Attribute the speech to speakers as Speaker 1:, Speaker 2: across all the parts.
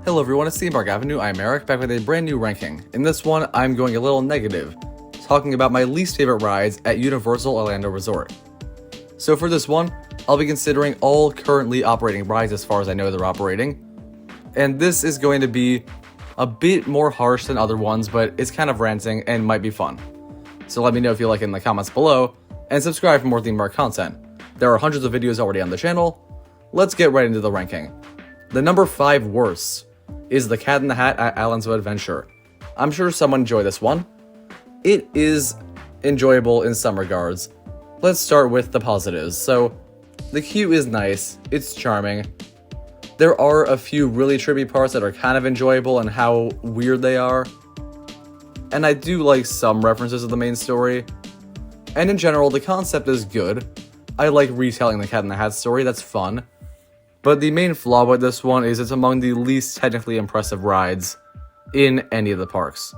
Speaker 1: Hello everyone, it's Theme Park Avenue. I'm Eric, back with a brand new ranking. In this one, I'm going a little negative, talking about my least favorite rides at Universal Orlando Resort. So for this one, I'll be considering all currently operating rides as far as I know they're operating. And this is going to be a bit more harsh than other ones, but it's kind of ranting and might be fun. So let me know if you like it in the comments below, and subscribe for more theme park content. There are hundreds of videos already on the channel. Let's get right into the ranking. The number 5 worst is the Cat in the Hat at Islands of Adventure. I'm sure someone enjoyed this one. It is enjoyable in some regards. Let's start with the positives. So, the queue is nice, it's charming. There are a few really trippy parts that are kind of enjoyable and how weird they are. And I do like some references to the main story. And in general, the concept is good. I like retelling the Cat in the Hat story, that's fun. But the main flaw with this one is it's among the least technically impressive rides in any of the parks.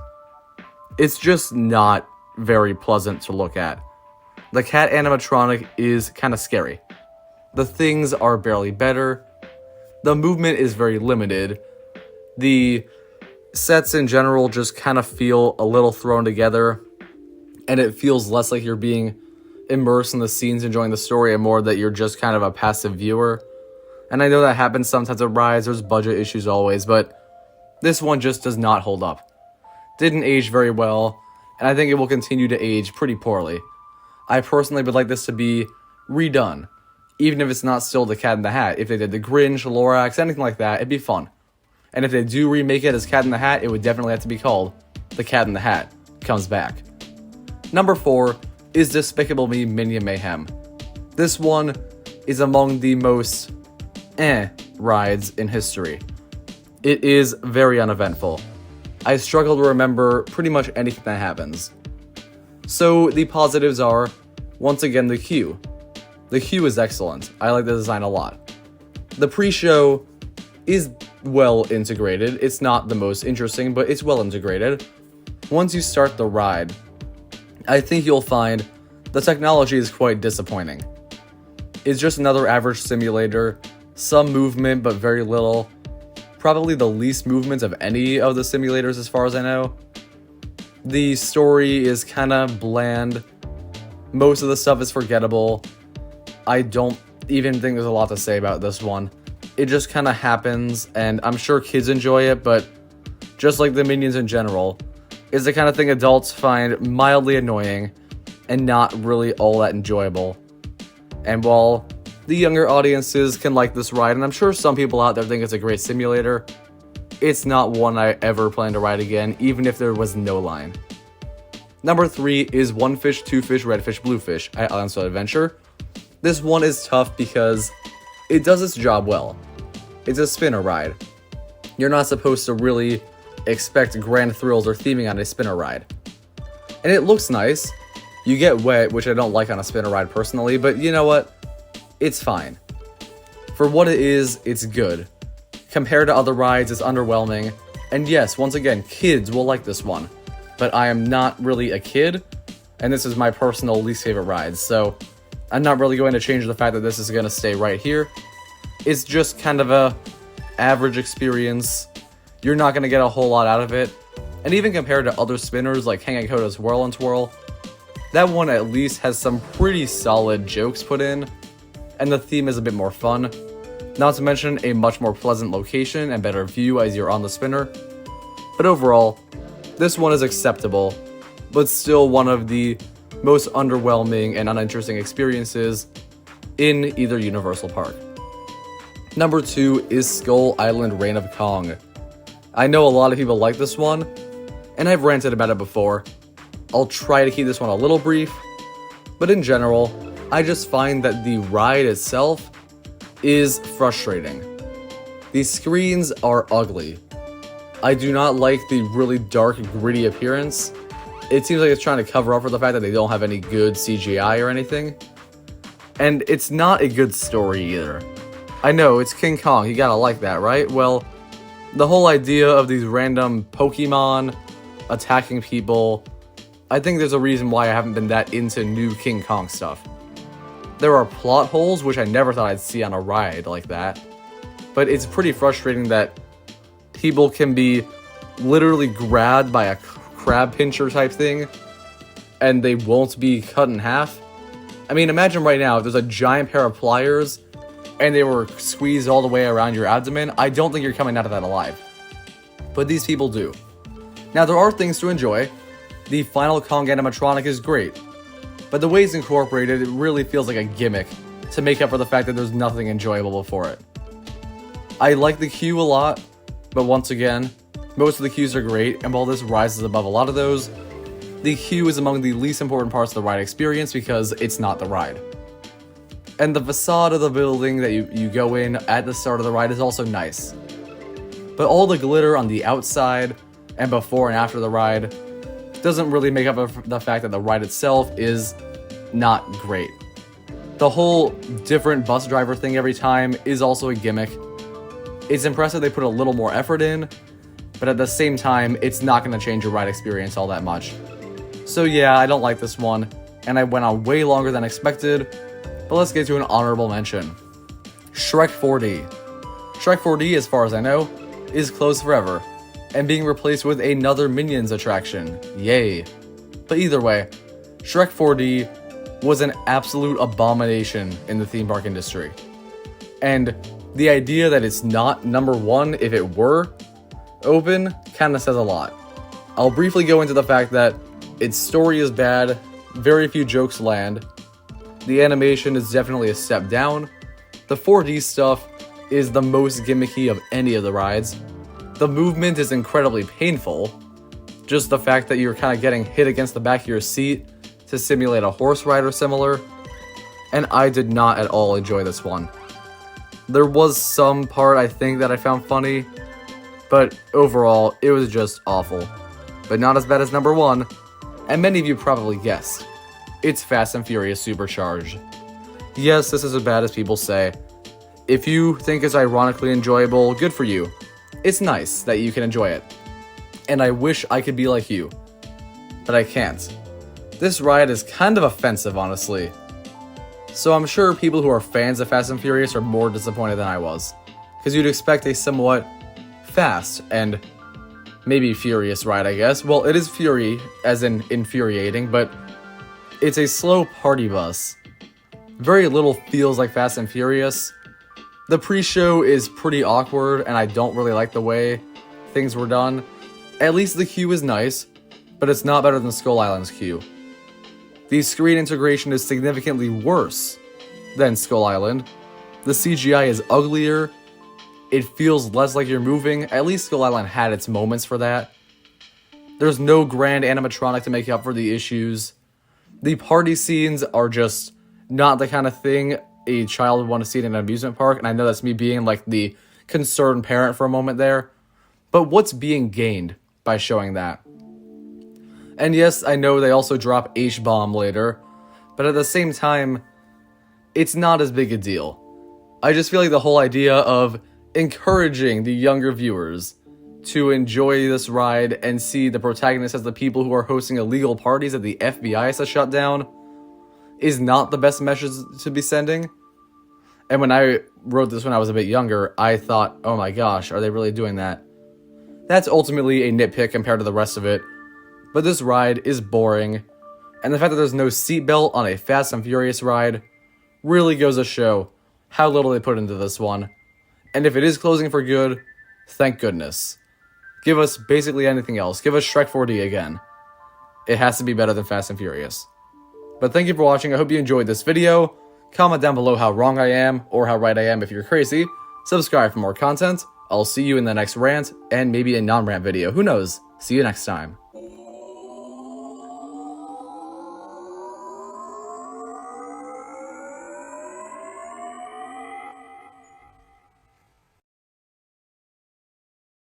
Speaker 1: It's just not very pleasant to look at. The cat animatronic is kind of scary. The things are barely better. The movement is very limited. The sets in general just kind of feel a little thrown together, and it feels less like you're being immersed in the scenes enjoying the story and more that you're just kind of a passive viewer. And I know that happens sometimes with rides, there's budget issues always, but this one just does not hold up. Didn't age very well, and I think it will continue to age pretty poorly. I personally would like this to be redone, even if it's not still the Cat in the Hat. If they did the Grinch, Lorax, anything like that, it'd be fun. And if they do remake it as Cat in the Hat, it would definitely have to be called The Cat in the Hat Comes Back. Number 4 is Despicable Me Minion Mayhem. This one is among the most rides in history. It is very uneventful. I struggle to remember pretty much anything that happens. So the positives are, once again, the queue. The queue is excellent. I like the design a lot. The pre-show is well integrated. It's not the most interesting, but it's well integrated. Once you start the ride, I think you'll find the technology is quite disappointing. It's just another average simulator. Some movement, but very little. Probably the least movement of any of the simulators as far as I know. The story is kind of bland. Most of the stuff is forgettable. I don't even think there's a lot to say about this one. It just kind of happens, and I'm sure kids enjoy it, but just like the Minions in general, is the kind of thing adults find mildly annoying and not really all that enjoyable. And while the younger audiences can like this ride, and I'm sure some people out there think it's a great simulator, it's not one I ever plan to ride again, even if there was no line. Number 3 is One Fish, Two Fish, Red Fish, Blue Fish at Islands of Adventure. This one is tough because it does its job well. It's a spinner ride. You're not supposed to really expect grand thrills or theming on a spinner ride. And it looks nice. You get wet, which I don't like on a spinner ride personally, but you know what? It's fine. For what it is, it's good. Compared to other rides, it's underwhelming. And yes, once again, kids will like this one. But I am not really a kid, and this is my personal least favorite ride, so I'm not really going to change the fact that this is going to stay right here. It's just kind of a average experience. You're not going to get a whole lot out of it. And even compared to other spinners like Hang and Koda's Whirl and Twirl, that one at least has some pretty solid jokes put in. And the theme is a bit more fun, not to mention a much more pleasant location and better view as you're on the spinner. But overall, this one is acceptable, but still one of the most underwhelming and uninteresting experiences in either Universal Park. Number 2 is Skull Island Reign of Kong. I know a lot of people like this one, and I've ranted about it before. I'll try to keep this one a little brief, but in general, I just find that the ride itself is frustrating. The screens are ugly. I do not like the really dark, gritty appearance. It seems like it's trying to cover up for the fact that they don't have any good CGI or anything. And it's not a good story either. I know, it's King Kong, you gotta like that, right? Well, the whole idea of these random Pokemon attacking people, I think there's a reason why I haven't been that into new King Kong stuff. There are plot holes, which I never thought I'd see on a ride like that. But it's pretty frustrating that people can be literally grabbed by a crab pincher type thing and they won't be cut in half. I mean, imagine right now if there's a giant pair of pliers and they were squeezed all the way around your abdomen. I don't think you're coming out of that alive. But these people do. Now, there are things to enjoy. The final Kong animatronic is great, but the way it's incorporated, it really feels like a gimmick to make up for the fact that there's nothing enjoyable before it. I like the queue a lot, but once again, most of the queues are great, and while this rises above a lot of those, the queue is among the least important parts of the ride experience because it's not the ride. And the facade of the building that you go in at the start of the ride is also nice. But all the glitter on the outside and before and after the ride doesn't really make up for the fact that the ride itself is not great. The whole different bus driver thing every time is also a gimmick. It's impressive they put a little more effort in, but at the same time, it's not going to change your ride experience all that much. So yeah, I don't like this one, and I went on way longer than expected, but let's get to an honorable mention. Shrek 4D. Shrek 4D, as far as I know, is closed forever, and being replaced with another Minions attraction. Yay. But either way, Shrek 4D was an absolute abomination in the theme park industry. And the idea that it's not number one if it were open kind of says a lot. I'll briefly go into the fact that its story is bad, very few jokes land, the animation is definitely a step down, the 4D stuff is the most gimmicky of any of the rides, the movement is incredibly painful, just the fact that you're kind of getting hit against the back of your seat to simulate a horse ride or similar, and I did not at all enjoy this one. There was some part I think that I found funny, but overall, it was just awful. But not as bad as number one, and many of you probably guessed. It's Fast and Furious Supercharged. Yes, this is as bad as people say. If you think it's ironically enjoyable, good for you. It's nice that you can enjoy it. And I wish I could be like you, but I can't. This ride is kind of offensive, honestly. So I'm sure people who are fans of Fast and Furious are more disappointed than I was, because you'd expect a somewhat fast and maybe furious ride, I guess. Well, it is fury, as in infuriating, but it's a slow party bus. Very little feels like Fast and Furious. The pre-show is pretty awkward, and I don't really like the way things were done. At least the queue is nice, but it's not better than Skull Island's queue. The screen integration is significantly worse than Skull Island. The CGI is uglier. It feels less like you're moving. At least Skull Island had its moments for that. There's no grand animatronic to make up for the issues. The party scenes are just not the kind of thing a child would want to see in an amusement park, and I know that's me being like the concerned parent for a moment there. But what's being gained by showing that? And yes, I know they also drop H-Bomb later, but at the same time, it's not as big a deal. I just feel like the whole idea of encouraging the younger viewers to enjoy this ride and see the protagonist as the people who are hosting illegal parties that the FBI has to shut down is not the best message to be sending. And when I wrote this when I was a bit younger, I thought, oh my gosh, are they really doing that? That's ultimately a nitpick compared to the rest of it. But this ride is boring, and the fact that there's no seatbelt on a Fast and Furious ride really goes to show how little they put into this one. And if it is closing for good, thank goodness. Give us basically anything else. Give us Shrek 4D again. It has to be better than Fast and Furious. But thank you for watching. I hope you enjoyed this video. Comment down below how wrong I am, or how right I am if you're crazy. Subscribe for more content. I'll see you in the next rant, and maybe a non-rant video. Who knows? See you next time.